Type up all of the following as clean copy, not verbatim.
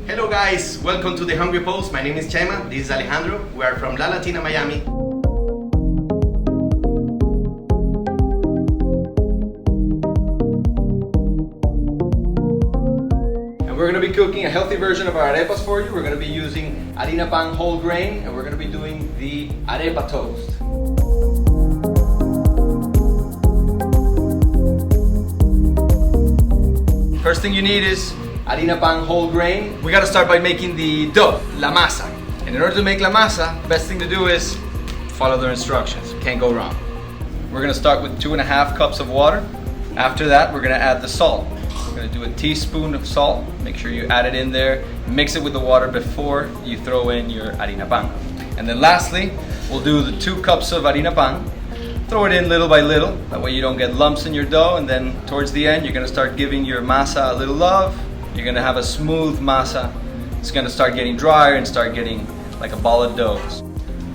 Hello guys, welcome to the Hungry Post. My name is Chema, this is Alejandro. We are from Latina, Miami. And we're going to be cooking a healthy version of our arepas for you. We're going to be using Harina P.A.N whole grain, and we're going to be doing the Arepa Toast. First thing you need is Harina P.A.N whole grain. We gotta start by making the dough, la masa. And in order to make la masa, best thing to do is follow their instructions. Can't go wrong. We're gonna start with 2.5 cups of water. After that, we're gonna add the salt. We're gonna do a teaspoon of salt. Make sure you add it in there. Mix it with the water before you throw in your Harina P.A.N. And then lastly, we'll do the 2 cups of Harina P.A.N. Throw it in little by little. That way you don't get lumps in your dough. And then towards the end, you're gonna start giving your masa a little love. You're gonna have a smooth masa. It's gonna start getting drier and start getting like a ball of dough.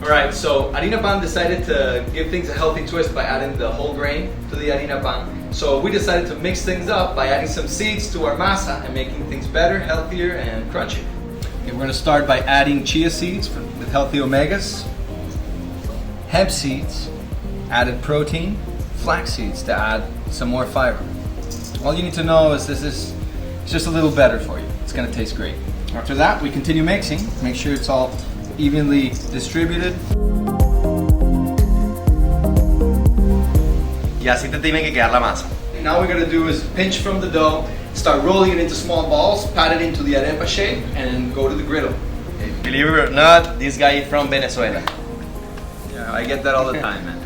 Alright, so Harina P.A.N decided to give things a healthy twist by adding the whole grain to the Harina P.A.N. So we decided to mix things up by adding some seeds to our masa and making things better, healthier, and crunchy. Okay, we're gonna start by adding chia seeds with healthy omegas, hemp seeds, added protein, flax seeds to add some more fiber. All you need to know is this is just a little better for you. It's gonna taste great. After that, we continue mixing. Make sure it's all evenly distributed. Y así te tiene que quedar la masa. Now what we're gonna do is pinch from the dough, start rolling it into small balls, pat it into the arepa shape, and go to the griddle. Believe it or not, this guy is from Venezuela. Yeah, I get that all the time, man.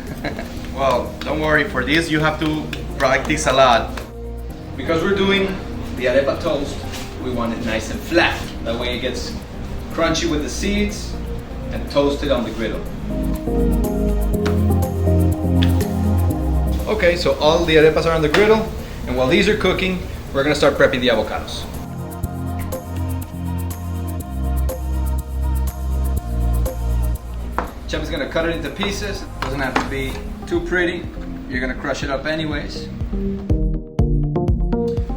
Well, don't worry, for this you have to practice a lot. Because we're doing the arepa toast, we want it nice and flat. That way it gets crunchy with the seeds and toasted on the griddle. Okay, so all the arepas are on the griddle, and while these are cooking, we're gonna start prepping the avocados. Chema's gonna cut it into pieces. It doesn't have to be too pretty. You're gonna crush it up anyways.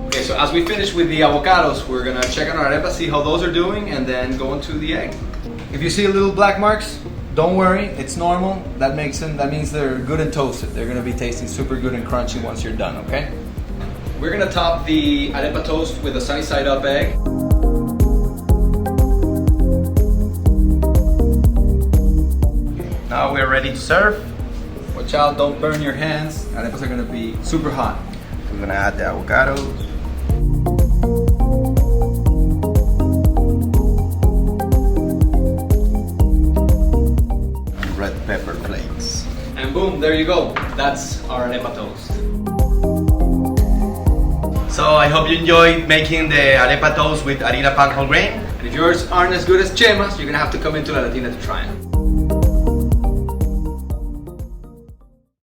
Okay, so as we finish with the avocados, we're gonna check on our arepas, see how those are doing, and then go into the egg. If you see little black marks, don't worry, it's normal. That means they're good and toasted. They're gonna be tasting super good and crunchy once you're done, okay? We're gonna top the arepa toast with a sunny side up egg. Now we're ready to serve. Watch out, don't burn your hands. Arepas are gonna be super hot. We're gonna add the avocados. And red pepper flakes. And boom, there you go. That's our arepa toast. So I hope you enjoyed making the arepa toast with Harina P.A.N whole grain. And if yours aren't as good as Chema's, you're gonna have to come into La Latina to try them.